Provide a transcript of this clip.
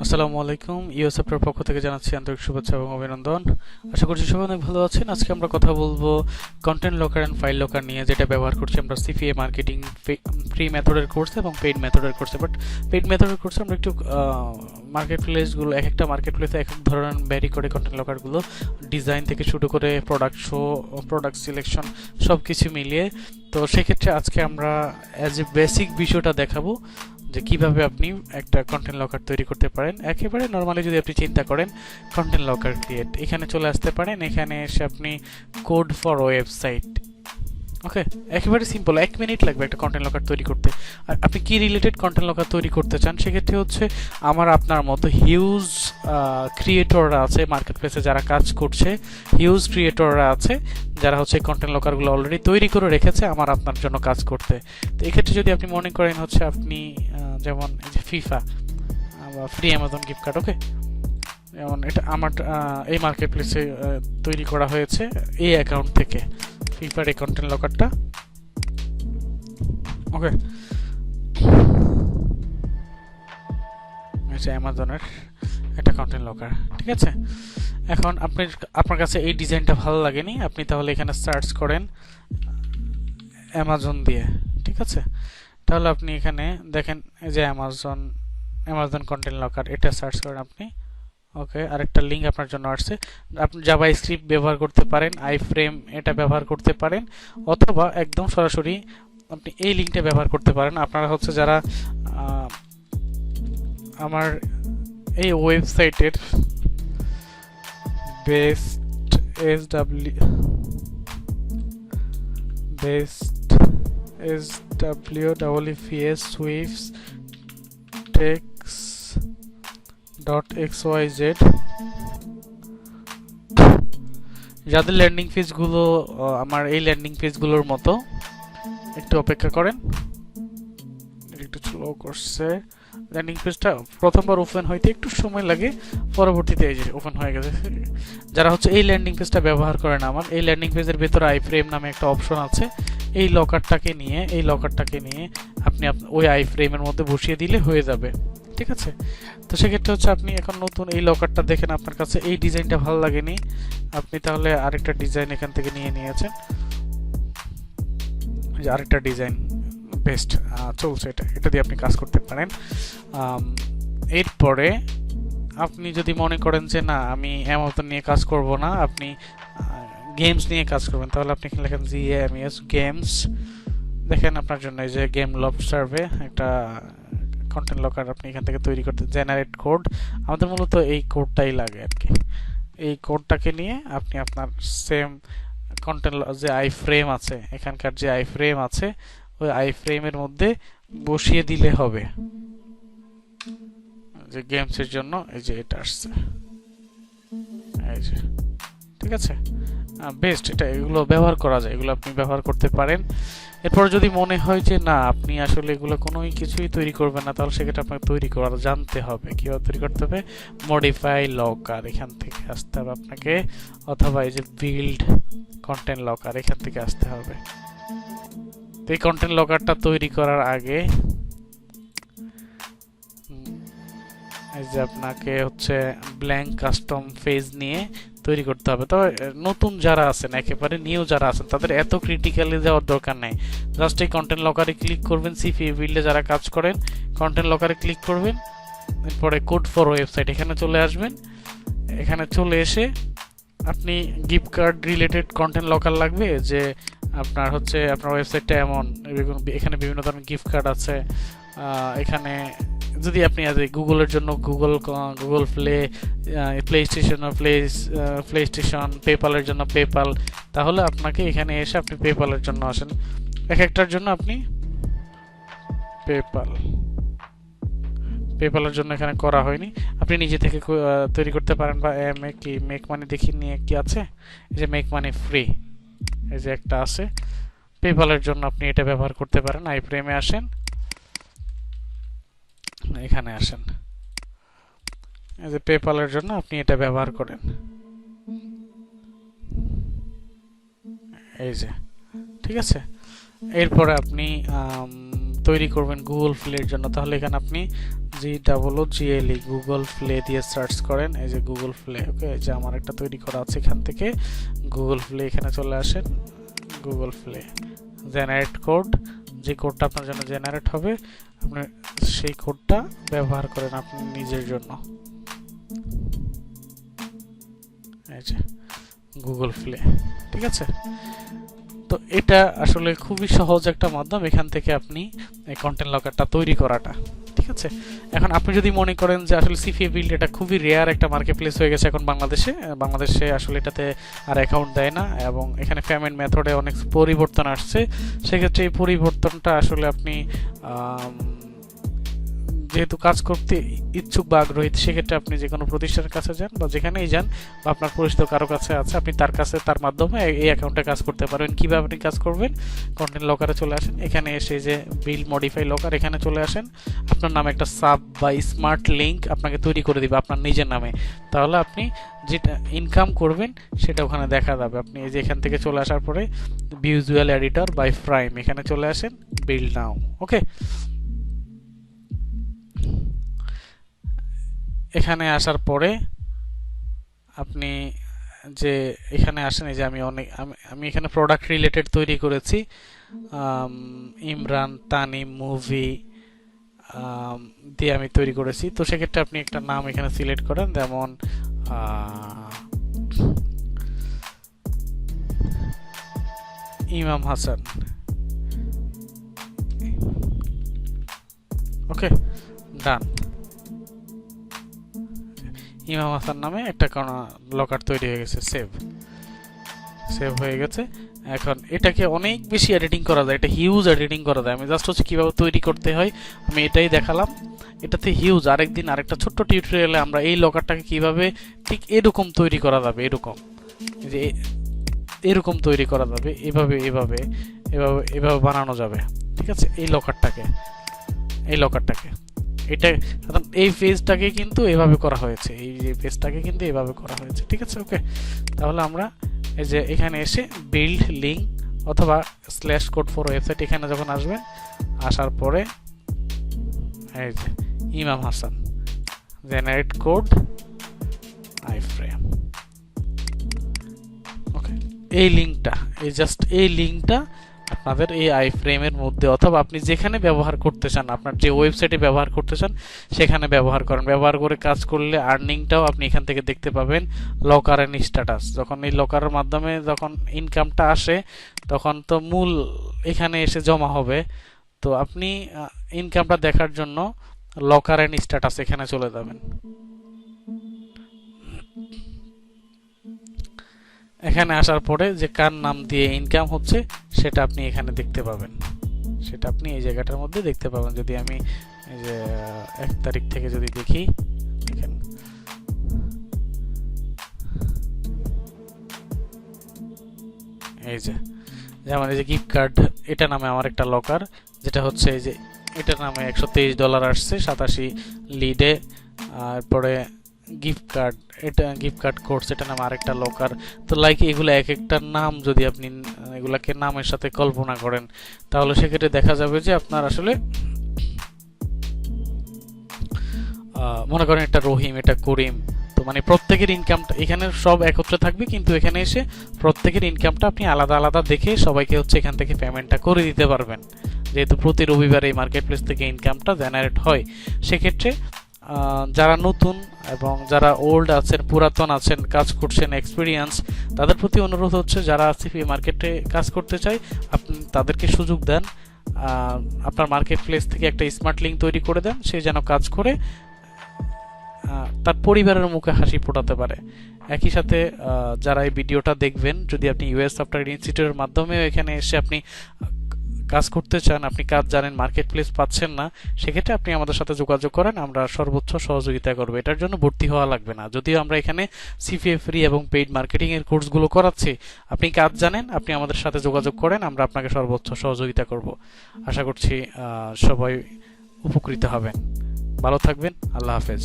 আসসালামু আলাইকুম। ইউএসএফের পক্ষ থেকে জানাচ্ছি আন্তরিক শুভেচ্ছা এবং অভিনন্দন। আশা করছি সবাই অনেক ভালো আছেন। আজকে আমরা কথা বলবো content locker and file locker নিয়ে, যেটা ব্যবহার করছি আমরা সিপিএ মার্কেটিং ফ্রি মেথডের কোর্সে এবং পেইড মেথডের কোর্সে। বাট পেইড মেথডের কোর্সে আমরা একটু মার্কেট প্লেসগুলো, এক একটা মার্কেট প্লেসে এক এক ধরনের ভ্যারি করে কন্টেন্ট লকারগুলো, ডিজাইন থেকে শুরু করে প্রোডাক্ট শো, প্রোডাক্ট সিলেকশন সব কিছু মিলিয়ে। তো সেক্ষেত্রে আজকে আমরা অ্যাজ এ বেসিক বিষয়টা দেখাবো যে কিভাবে আপনি একটা কন্টেন্ট লকার তৈরি করতে পারেন। একেবারে নরমালি যদি আপনি চিন্তা করেন কন্টেন্ট লকার ক্রিয়েট, এখানে চলে আসতে পারেন। এখানে এসে আপনি কোড ফর ওয়েবসাইট, ওকে, একেবারে সিম্পল, 1 মিনিট লাগবে একটা কন্টেন্ট লকার তৈরি করতে। আর আপনি কি রিলেটেড কন্টেন্ট লকার তৈরি করতে চান, সেক্ষেত্রে হচ্ছে আমার আপনার মতো হিউজ ক্রিয়েটররা আছে মার্কেট প্লেসে যারা কাজ করছে, হিউজ ক্রিয়েটররা আছে যারা হচ্ছে কন্টেন্ট লকারগুলো অলরেডি তৈরি করে রেখেছে আমার আপনার জন্য কাজ করতে। তো এক্ষেত্রে যদি আপনি মনে করেন হচ্ছে আপনি যেমন ফিফা বা ফ্রি অ্যামাজন গিফট কার্ড, ওকে, যেমন এটা আমার এই মার্কেট প্লেসে তৈরি করা হয়েছে এই অ্যাকাউন্ট থেকে, ফিফার এই কন্টেন্ট লকারটা, ওকে, এটা অ্যামাজনের একটা কন্টেন্ট লকার, ঠিক আছে। এখন আপনার কাছে এই ডিজাইনটা ভালো লাগেনি, আপনি তাহলে এখানে সার্চ করেন অ্যামাজন দিয়ে, ঠিক আছে। তাহলে আপনি এখানে দেখেন এই যে অ্যামাজন কন্টেন্ট লকার, এটা সার্চ করেন আপনি, ওকে। আরেকটা লিঙ্ক আপনার জন্য আসছে, আপনি জাভা স্ক্রিপ্ট ব্যবহার করতে পারেন, আইফ্রেম এটা ব্যবহার করতে পারেন, অথবা একদম সরাসরি আপনি এই লিঙ্কটা ব্যবহার করতে পারেন। আপনারা হচ্ছে যারা আমার এই ওয়েবসাইটের বেস্ট SWEEFS সুইফস টেক্স .xyz যাদের ল্যান্ডিং পেজগুলো আমার এই ল্যান্ডিং পেজগুলোর মতো, একটু অপেক্ষা করেন, একটু স্লো করছে। ল্যান্ডিং পেজটা প্রথমবার ওপেন হইতে একটু সময় লাগে, পরবর্তীতে এই যে ওপেন হয়ে গেছে। যারা হচ্ছে এই ল্যান্ডিং পেজটা ব্যবহার করেন, আমার এই ল্যান্ডিং পেজের ভেতরে আইফ্রেম নামে একটা অপশন আছে, এই লকারটাকে নিয়ে আপনি ওই আইফ্রেমের মধ্যে বসিয়ে দিলে হয়ে যাবে, ঠিক আছে। তো সেক্ষেত্রে হচ্ছে আপনি এখন নতুন এই লকারটা দেখেন, আপনার কাছে এই ডিজাইনটা ভালো লাগেনি, আপনি তাহলে আরেকটা ডিজাইন এখান থেকে নিয়েছেন, যে আরেকটা ডিজাইন বেস্ট চলছে, এটা দিয়ে আপনি কাজ করতে পারেন। এরপরে আপনি যদি মনে করেন যে না আমি অ্যামাজন নিয়ে কাজ করব না, আপনি গেমস নিয়ে কাজ করবেন, তাহলে আপনি এখানে লেখেন GAMES গেমস, দেখেন আপনার জন্য এই যে গেম লফট সার্ভে একটা কন্টেন্ট লকার আপনি এখান থেকে তৈরি করতে, জেনারেট কোড, আমাদের মূলত এই কোডটাই লাগে আর কি। এই কোডটাকে নিয়ে আপনি আপনার সেম কন্টেন্ট যে আইফ্রেম আছে, এখানকার যে আইফ্রেম আছে ওই আইফ্রেমের মধ্যে বসিয়ে দিলে হবে। যে গেমসের জন্য এই যে এটা আসছে, এই যে, ঠিক আছে, বেস্ট, এটা এগুলো ব্যবহার করা যায়, এগুলো আপনি ব্যবহার করতে পারেন। এরপর যদি মনে হয় যে না আপনি আসলে এগুলো কোনো কিছুই তৈরি করবেন না, তাহলে সেক্ষেত্রে আপনাকে তৈরি করা জানতে হবে, কীভাবে তৈরি করতে হবে। মডিফাই লকার এখান থেকে আসতে হবে আপনাকে, অথবা এই যে বিল্ড কন্টেন্ট লকার এখান থেকে আসতে হবে। তো এই কন্টেন্ট লকারটা তৈরি করার আগে এই যে আপনাকে হচ্ছে ব্ল্যাঙ্ক কাস্টম পেজ নিয়ে তৈরি করতে হবে। তবে নতুন যারা আছেন, একেবারে নিউ যারা আছেন, তাদের এত ক্রিটিক্যালি যাওয়ার দরকার নেই। জাস্ট এই কন্টেন্ট লকারে ক্লিক করবেন, CPABuild যারা কাজ করেন কন্টেন্ট লকারে ক্লিক করবেন, এরপরে কোড ফর ওয়েবসাইট এখানে চলে আসবেন। এখানে চলে এসে আপনি gift card related content locker লাগবে, যে আপনার হচ্ছে আপনার ওয়েবসাইটটা এমন, এখানে বিভিন্ন ধরনের গিফট কার্ড আছে। এখানে যদি আপনি গুগলের জন্য গুগল প্লে স্টেশন, পেপালের জন্য পেপাল, তাহলে আপনাকে এখানে এসে আপনি পেপালের জন্য আসেন, এক একটার জন্য আপনি পেপালের জন্য এখানে করা হয়নি, আপনি নিজে থেকে তৈরি করতে পারেন। বা মেক মানি দেখি নিয়ে কি আছে, এই যে মেক মানি ফ্রি, এই যে একটা আছে, পেপালের জন্য আপনি এটা ব্যবহার করতে পারেন। আইফ্রেমে আসেন, এখানে আসেন, এই যে পেপালের জন্য আপনি এটা ব্যবহার করেন, এই যে, ঠিক আছে। এরপরে আপনি তৈরি করবেন গুগল প্লের জন্য, তাহলে এখানে আপনি GOOGLE গুগল প্লে দিয়ে সার্চ করেন। এই যে গুগল প্লে, ওকে, এই যে আমার একটা তৈরি করা আছে, এখান থেকে গুগল প্লে এখানে চলে আসেন। গুগল প্লে জেনারেট কোড, যে কোডটা আপনার জন্য জেনারেট হবে আপনি সেই কোডটা ব্যবহার করেন আপনি নিজের জন্য। এই যে গুগল প্লে, ঠিক আছে। তো এটা আসলে খুবই সহজ একটা মাধ্যম এখান থেকে আপনি এই কন্টেন্ট লকারটা তৈরি করাটা, ঠিক আছে। এখন আপনি যদি মনে করেন যে আসলে সিপিএ বিল্ড এটা খুবই রেয়ার একটা মার্কেট প্লেস হয়ে গেছে এখন বাংলাদেশে আসলে এটাতে আর অ্যাকাউন্ট দেয় না এবং এখানে পেমেন্ট মেথডে অনেক পরিবর্তন আসছে, সেক্ষেত্রে এই পরিবর্তনটা আসলে আপনি যেহেতু কাজ করতে ইচ্ছুক বা আগ্রহী, সেক্ষেত্রে আপনি যে কোনো প্রতিষ্ঠানের কাছে যান বা যেখানেই যান বা আপনার পরিচিত কারো কাছে আছে, আপনি তার মাধ্যমে এই অ্যাকাউন্টে কাজ করতে পারবেন। কীভাবে আপনি কাজ করবেন, কন্টেন্ট লকারে চলে আসেন, এখানে এসে যে বিল্ড মডিফাই লকার এখানে চলে আসেন, আপনার নামে একটা সাব বা স্মার্ট লিঙ্ক আপনাকে তৈরি করে দিবে আপনার নিজের নামে, তাহলে আপনি যেটা ইনকাম করবেন সেটা ওখানে দেখা যাবে। আপনি এই যে এখান থেকে চলে আসার পরে ভিজুয়াল এডিটর বাই প্রাইম এখানে চলে আসেন, বিল্ড নাও, ওকে। এখানে আসার পরে আপনি যে এখানে আসেন, এই যে আমি এখানে প্রোডাক্ট রিলেটেড তৈরি করেছি, ইমরান তানিম মুভি দিয়ে আমি তৈরি করেছি। তো সেক্ষেত্রে আপনি একটা নাম এখানে সিলেক্ট করেন, যেমন ইমাম হাসান, ওকে, ডান। ইমাম হাসান নামে একটা লকার তৈরি হয়ে গেছে, সেভ হয়ে গেছে। এখন এটাকে অনেক বেশি এডিটিং করা যায়, এটা হিউজ এডিটিং করা যায়। আমি জাস্ট হচ্ছে কীভাবে তৈরি করতে হয় আমি এটাই দেখালাম, এটাতে হিউজ। আরেকদিন আরেকটা ছোট্ট টিউটোরিয়ালে আমরা এই লকারটাকে কিভাবে ঠিক এরকম তৈরি করা যাবে, এরকম তৈরি করা যাবে, এভাবে বানানো যাবে, ঠিক আছে। এই লকারটাকে এটা এই পেজটাকে কিন্তু এভাবে করা হয়েছে, এই যে পেজটাকে কিন্তু এভাবে করা হয়েছে, ঠিক আছে, ওকে। তাহলে আমরা এই যে এখানে এসে বিল্ড লিঙ্ক অথবা স্ল্যাশ কোড ফর ওয়েবসাইট এখানে যখন আসবেন, আসার পরে এই যে ইমাম হাসান generate code iframe, okay. এই লিঙ্কটা আপনাদের এই আই ফ্রেমের মধ্যে অথবা আপনি যেখানে ব্যবহার করতে চান, আপনার যে ওয়েবসাইটে ব্যবহার করতে চান সেখানে ব্যবহার করে কাজ করলে আর্নিংটাও আপনি এখান থেকে দেখতে পাবেন। লকার এন্ড স্ট্যাটাস, যখন এই লকারের মাধ্যমে যখন ইনকামটা আসে তখন তো মূল এখানে এসে জমা হবে। তো আপনি ইনকামটা দেখার জন্য লকার এন্ড স্ট্যাটাস এখানে চলে যাবেন। এখানে আসার পরে যে কার নাম দিয়ে ইনকাম হচ্ছে সেটা আপনি এখানে দেখতে পাবেন, সেটা আপনি এই জায়গাটার মধ্যে দেখতে পাবেন। যদি আমি এই যে 1 তারিখ থেকে যদি দেখি, দেখেন এই যে যেমন এই যে গিফট কার্ড, এটা নামে আমার একটা লকার, যেটা হচ্ছে এই যে এটার নামে $123 আসছে 87 লিডে। তারপরে গিফট কার্ড কোর্স, এটা নাম আরেকটা লকার। তো লাইক এগুলো এক একটার নাম যদি আপনি এগুলাকে নামের সাথে কল্পনা করেন, তাহলে সেক্ষেত্রে দেখা যাবে যে আপনার আসলে মনে করেন এটা রহিম, এটা করিম, তো মানে প্রত্যেকের ইনকামটা এখানে সব একত্রে থাকবে, কিন্তু এখানে এসে প্রত্যেকের ইনকামটা আপনি আলাদা আলাদা দেখে সবাইকে হচ্ছে এখান থেকে পেমেন্টটা করে দিতে পারবেন। যেহেতু প্রতি রবিবার এই মার্কেট প্লেস থেকে ইনকামটা জেনারেট হয়, সেক্ষেত্রে যারা নতুন এবং যারা ওল্ড আছেন, পুরাতন আছেন, কাজ করছেন, এক্সপিরিয়েন্স, তাদের প্রতি অনুরোধ হচ্ছে যারা সিপিএ মার্কেটে কাজ করতে চায় আপনি তাদেরকে সুযোগ দেন, আপনার মার্কেট প্লেস থেকে একটা স্মার্ট লিঙ্ক তৈরি করে দেন, সে যেন কাজ করে তার পরিবারের মুখে হাসি ফোটাতে পারে। একই সাথে যারা এই ভিডিওটা দেখবেন, যদি আপনি ইউএস সফটওয়্যার ইনস্টিটিউটের মাধ্যমে এখানে এসে আপনি কাজ করতে চান, আপনি কাজ জানেন, মার্কেট প্লেস পাচ্ছেন না, সেক্ষেত্রে আপনি আমাদের সাথে যোগাযোগ করেন, আমরা সর্বোচ্চ সহযোগিতা করব। এটার জন্য ভর্তি হওয়া লাগবে না, যদিও আমরা এখানে সিপিএ ফ্রি এবং পেইড মার্কেটিং এর কোর্সগুলো করাচ্ছি। আপনি কাজ জানেন, আপনি আমাদের সাথে যোগাযোগ করেন, আমরা আপনাকে সর্বোচ্চ সহযোগিতা করব। আশা করছি সবাই উপকৃত হবেন। ভালো থাকবেন, আল্লাহ হাফেজ।